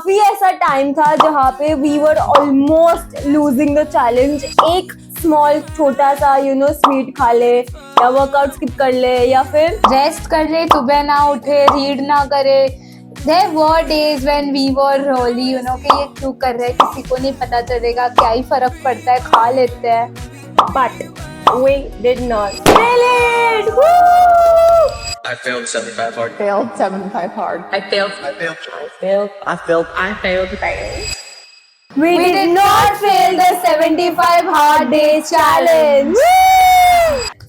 काफी ऐसा टाइम था जहाँ पे we were almost losing the challenge. एक स्मॉल छोटा सा स्वीट खा ले या वर्कआउट स्किप कर ले या फिर रेस्ट कर ले, सुबह ना उठे, रीड ना करे। There were days when we were really कि ये क्यों कर रहे हैं, किसी को नहीं पता चलेगा, क्या ही फर्क पड़ता है, खा लेते हैं। but we did not fail it. Woo! I failed 75 hard. Failed 75 hard. I failed. We did not fail the 75 hard days challenge.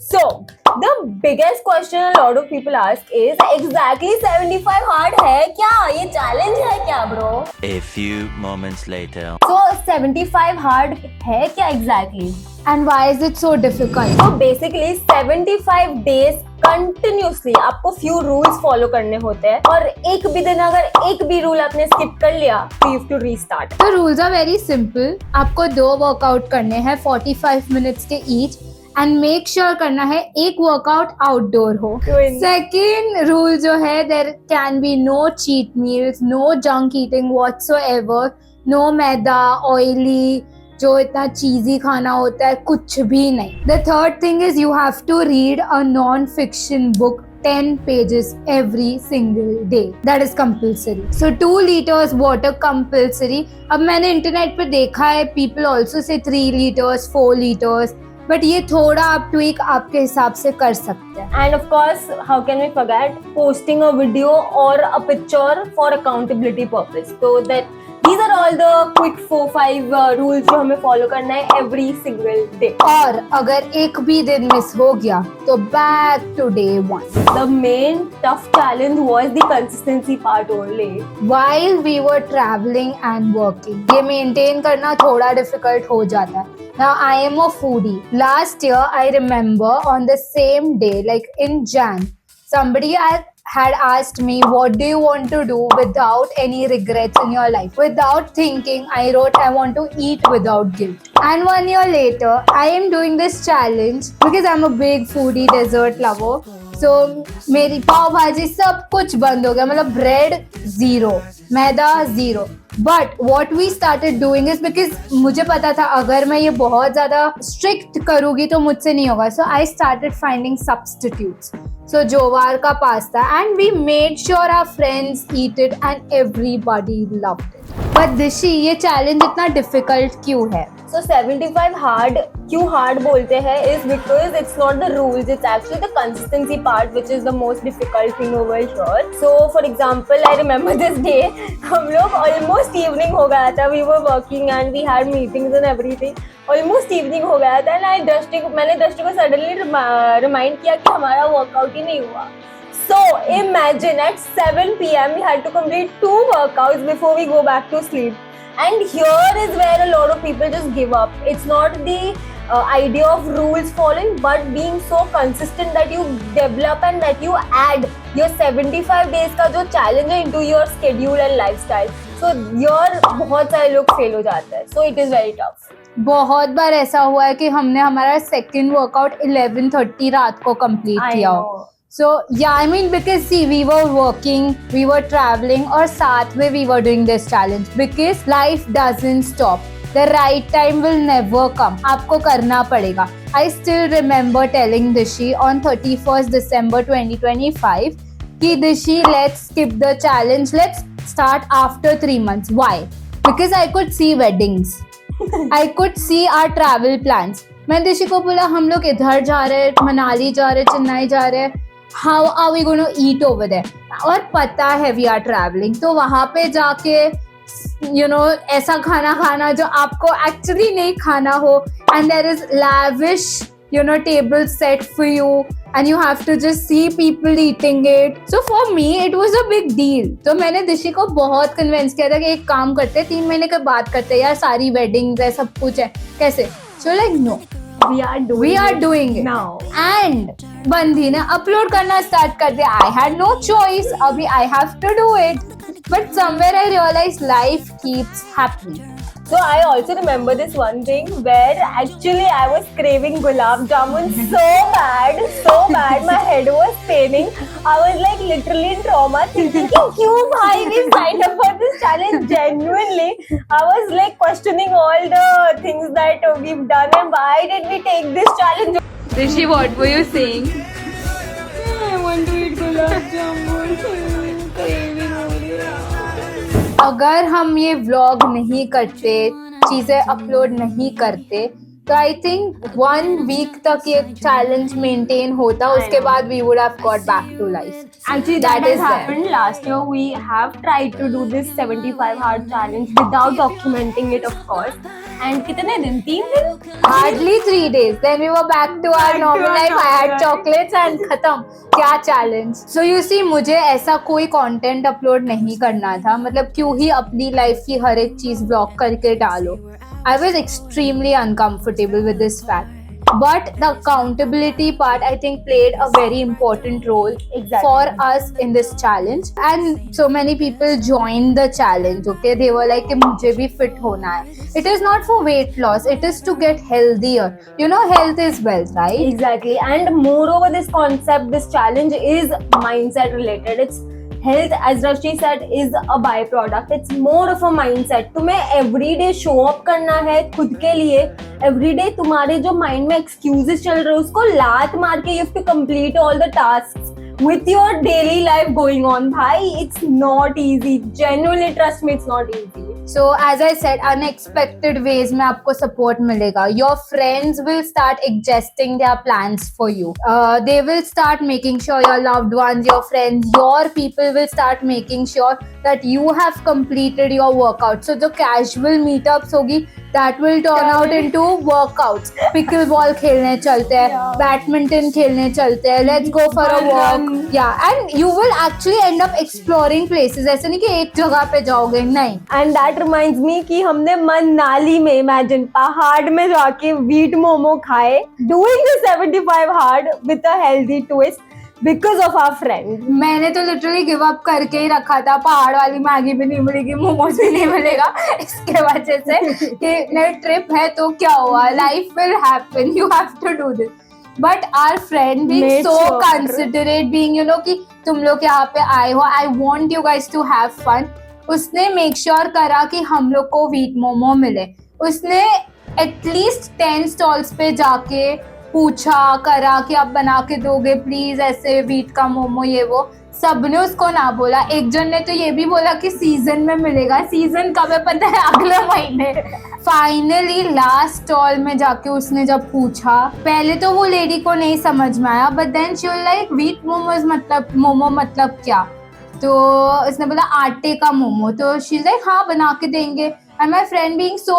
So, the biggest question a lot of people ask is exactly 75 hard है क्या? ये challenge है क्या bro? A few moments later. So 75 hard है क्या exactly? And why is it so difficult? So basically 75 days continuously आपको few rules follow करने होते हैं और एक भी दिन अगर एक भी रूल आपने स्किप कर लिया तो you have to restart. The rules are very simple. आपको 2 वर्कआउट करने हैं 45 मिनट्स के ईच एंड मेक श्योर करना है एक वर्कआउट आउटडोर हो। सेकेंड रूल जो है, there can be no cheat meals, no junk eating whatsoever, no maida, oily जो इतना चीजी खाना होता है, कुछ भी नहीं। The third thing is you have to read a non fiction book 10 pages every single day. That is compulsory. So 2 liters water compulsory. अब मैंने इंटरनेट पे देखा है people also say 3 liters, 4 liters. But ये थोड़ा आप ट्वीक आपके हिसाब से कर सकते हैं। And of course how can we forget posting a video और a picture for accountability purpose. तो that these are all the quick 4-5 rules जो हमें फॉलो करना है every single day. और अगर एक भी दिन मिस हो गया तो back to day 1. The main tough challenge was the consistency part only. While we were traveling and working, ये maintain करना थोड़ा difficult हो जाता है। Now I am a foodie. Last year I remember on the same day, like in Jan, somebody had asked me, what do you want to do without any regrets in your life? Without thinking, I wrote, I want to eat without guilt. And 1 year later, I am doing this challenge because I'm a big foodie, dessert lover. So मेरी पाव भाजी सब कुछ बंद हो गया, मतलब bread 0, maida 0. But what we started doing is because मुझे पता था अगर मैं ये बहुत ज़्यादा strict करूँगी तो मुझसे नहीं होगा. So I started finding substitutes. So जोवार का pasta and we made sure our friends eat it and everybody loved it. But दिशी, ये challenge इतना difficult क्यों है? So 75 hard क्यों hard बोलते हैं is because it's not the rules, it's actually the consistency part which is the most difficult thing over here. So for example, I remember this day हम लोग almost evening हो गया था, we were working and we had meetings and everything. Almost evening हो गया था and मैंने दृष्टि को suddenly remind किया कि हमारा workout ही नहीं हुआ. So imagine at 7 PM we had to complete 2 workouts before we go back to sleep. And here is where a lot of people just give up. It's not the idea of rules following, but being so consistent that you develop and that you add your 75 days का जो challenge है into your schedule and lifestyle. So here बहुत सारे लोग fail हो जाते हैं. So it is very tough. बहुत बार ऐसा हुआ है कि हमने हमारा सेकेंड वर्कआउट 11:30 रात को कंप्लीट किया हो. So yeah, I mean because see, we were working, we were traveling और साथ में we were doing this challenge because life doesn't stop. The right time will never come. आपको करना पड़ेगा. I still remember telling Dishi on 31st December 2025 कि Dishi, let's skip the challenge. Let's start after 3 months. Why? Because I could see weddings. I could see our travel plans. मैं दिशी को बोला हम लोग इधर जा रहे हैं, मनाली जा रहे हैं, चेन्नई जा रहे हैं. How are we going to eat over there? और पता है we are traveling, तो वहाँ पे जाके ऐसा खाना खाना जो आपको actually नहीं खाना हो, and there is lavish table set for you and you have to just see people eating it. So for me it was a big deal. तो मैंने दिशी को बहुत कन्विंस किया था कि एक काम करते हैं, 3 महीने के बाद करते हैं यार, सारी वेडिंग्स है, सब कुछ है, कैसे? So like no, we are doing it now. And बंदी ने अपलोड करना स्टार्ट कर दिया. I had no choice, अभी I have to do it. But somewhere I realized life keeps happening. So I also remember this one thing where actually I was craving gulab jamun so bad. My head was paining. I was like literally in trauma, thinking कि क्यों भाई we signed up for this challenge. Genuinely, I was like questioning all the things that we've done and why did we take this challenge. Rishi, what were you saying? I want to eat gulab jamun. Craving हो रही है. अगर हम ये vlog नहीं करते, चीजें upload नहीं करते, तो आई थिंक 1 वीक तक ये चैलेंज मेंटेन होता, उसके बाद we would have got back to life. Actually, that has happened last year. We have tried to do this 75 hard challenge without documenting it, of course. And कितने दिन? 3 दिन? Hardly 3 days. Then we were back to our normal life. I had chocolates and खत्म. क्या challenge? So you see, मुझे ऐसा कोई content upload नहीं करना था. मतलब क्यों ही अपनी life की हर एक चीज ब्लॉग करके डालो. I was extremely uncomfortable with this fact. But the accountability part, I think, played a very important role for us in this challenge. And so many people joined the challenge, okay? They were like, मुझे भी fit होना है. It is not for weight loss. It is to get healthier. You know, health is wealth, right? Exactly. And moreover, this concept, this challenge is mindset related. It's health, as Rashmi said, is a byproduct. It's more of a mindset. तुम्हें everyday show up करना है खुद के लिए. Everyday तुम्हारे जो mind में excuses चल रहे हैं उसको लात मार के you have to complete all the tasks with your daily life going on. भाई, it's not easy. Genuinely, trust me, it's not easy. So as I said, unexpected ways में आपको support मिलेगा. Your friends will start adjusting their plans for you. They will start making sure your loved ones, your friends, your people will start making sure that you have completed your workout. So the casual meetups होगी, that will turn out into workouts. Pickleball खेलने चलते हैं, badminton खेलने चलते हैं, let's go for a walk. Yeah, and you will actually end up exploring places. ऐसे नहीं कि एक जगह पे जाओगे, नहीं. And that reminds me कि हमने मनाली में, imagine, पहाड़ में जाके wheat momo खाए, doing the 75 hard with a healthy twist because of our friend. मैंने तो लिटरली गिव अप करके ही रखा था. पहाड़ वाली मैगी भी नहीं मिलेगी, मोमोज भी नहीं मिलेगा, इसके वजह से कि नई ट्रिप है तो क्या हुआ, life will happen, you have to do this. But our friend being so considerate, being, you know, कि तुम लोग यहाँ पे आए हो, I want you guys to have fun. उसने मेक श्योर करा कि हम लोग को व्हीट मोमो मिले. उसने एटलीस्ट 10 स्टॉल्स पे जाके पूछा करा कि आप बना के दोगे प्लीज, ऐसे व्हीट का मोमो, ये वो. सबने उसको ना बोला. एक जन ने तो ये भी बोला कि सीजन में मिलेगा. सीजन कब है पता है? अगले महीने. फाइनली लास्ट स्टॉल में जाके उसने जब पूछा, पहले तो वो लेडी को नहीं समझ में आया, but then she was like wheat momos मतलब मोमो मतलब क्या? तो उसने बोला आटे का मोमो. तो शी लाइक हाँ बना के देंगे. And my friend being so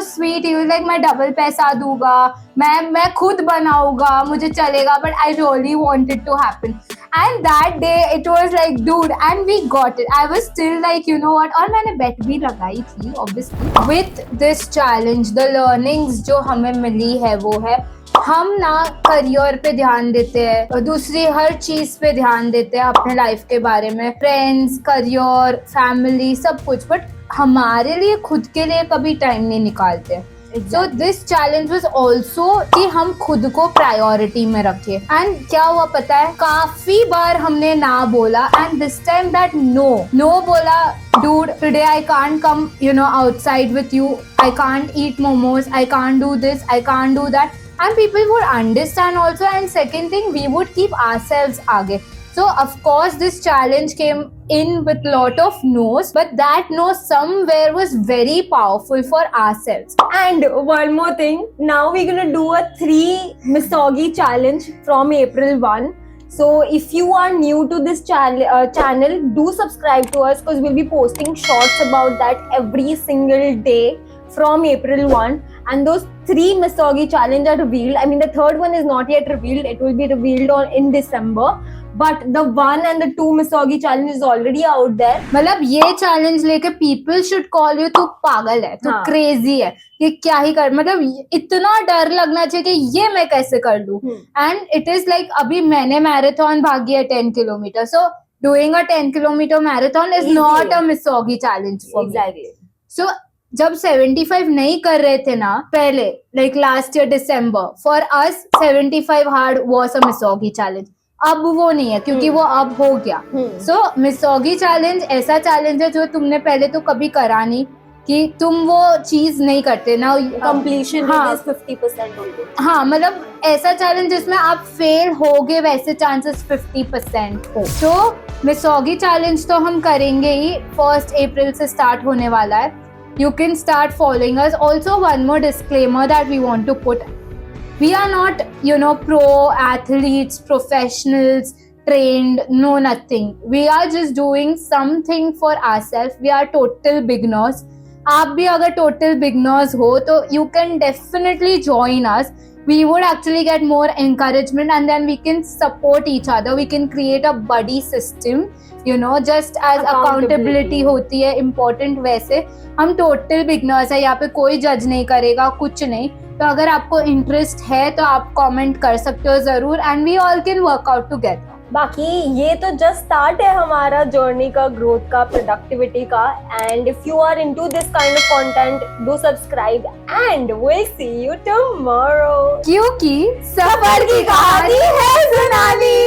sweet, he was like मैं डबल पैसा दूंगा, मैं खुद बनाऊंगा, मुझे चलेगा. But I really wanted to happen. And that day it was like, dude, and we got it. I was still like, you know what? और मैंने bet भी लगाई थी, obviously. With this challenge, the learnings जो हमें मिली है वो है, हम ना करियर पे ध्यान देते हैं और दूसरी हर चीज पे ध्यान देते हैं अपने लाइफ के बारे में, फ्रेंड्स, करियर, फैमिली, सब कुछ, बट हमारे लिए खुद के लिए कभी टाइम नहीं निकालते. So this challenge was also कि हम खुद को प्रायोरिटी में रखें. एंड क्या हुआ पता है, काफी बार हमने ना बोला, and this time that no बोला, dude, today I can't come, you know, outside with you, I can't eat momos, I can't do this, I can't do that. And people would understand also. And second thing, we would keep ourselves aage. So of course this challenge came in with lot of no's, but that no somewhere was very powerful for ourselves. And one more thing, now we're gonna do a 3 misogi challenge from April 1. So if you are new to this channel, do subscribe to us because we'll be posting shorts about that every single day from April 1. And those 3 misogi challenge are revealed. I mean, the third one is not yet revealed. It will be revealed in December. But the 1 and the 2 misogi challenge is already out there. मतलब ये challenge लेके people should call you, तू पागल है, तू crazy है, ये क्या ही कर, मतलब इतना डर लगना चाहिए कि ये मैं कैसे कर लूं. And it is like अभी मैंने मैराथन भागी है 10 kilometre. So doing a 10 kilometer marathon is not a misogi challenge for me. Exactly. So जब 75 नहीं कर रहे थे ना पहले, like last year December, for us 75 hard was a misogi challenge. अब वो नहीं है क्योंकि वो अब हो गया. सो मिसोगी चैलेंज ऐसा चैलेंज है जो तुमने पहले तो कभी करा नहीं, कि तुम वो चीज नहीं करते ना. कंप्लीशन हाँ. Is 50% only. हाँ, मतलब ऐसा चैलेंज जिसमें आप फेल होगे वैसे चांसेस 50% हो. तो मिसोगी चैलेंज तो हम करेंगे ही. 1 अप्रैल से स्टार्ट होने वाला है. You can start following us. Also, one more disclaimer that we want to put. We are not, pro athletes, professionals, trained, no nothing. We are just doing something for ourselves. We are total beginners. आप भी अगर total beginners हो तो you can definitely join us. We would actually get more encouragement and then we can support each other. We can create a buddy system. Just as accountability होती है important, वैसे हम total beginners है. यहाँ पे कोई जज नहीं करेगा, कुछ नहीं. तो अगर आपको इंटरेस्ट है तो आप कमेंट कर सकते हो जरूर, and we all can work out together. बाकी ये तो जस्ट स्टार्ट है हमारा जर्नी का, ग्रोथ का, प्रोडक्टिविटी का. And if you are into this kind of content, do subscribe and will see you tomorrow. क्योंकि सफर की कहानी है सुनानी.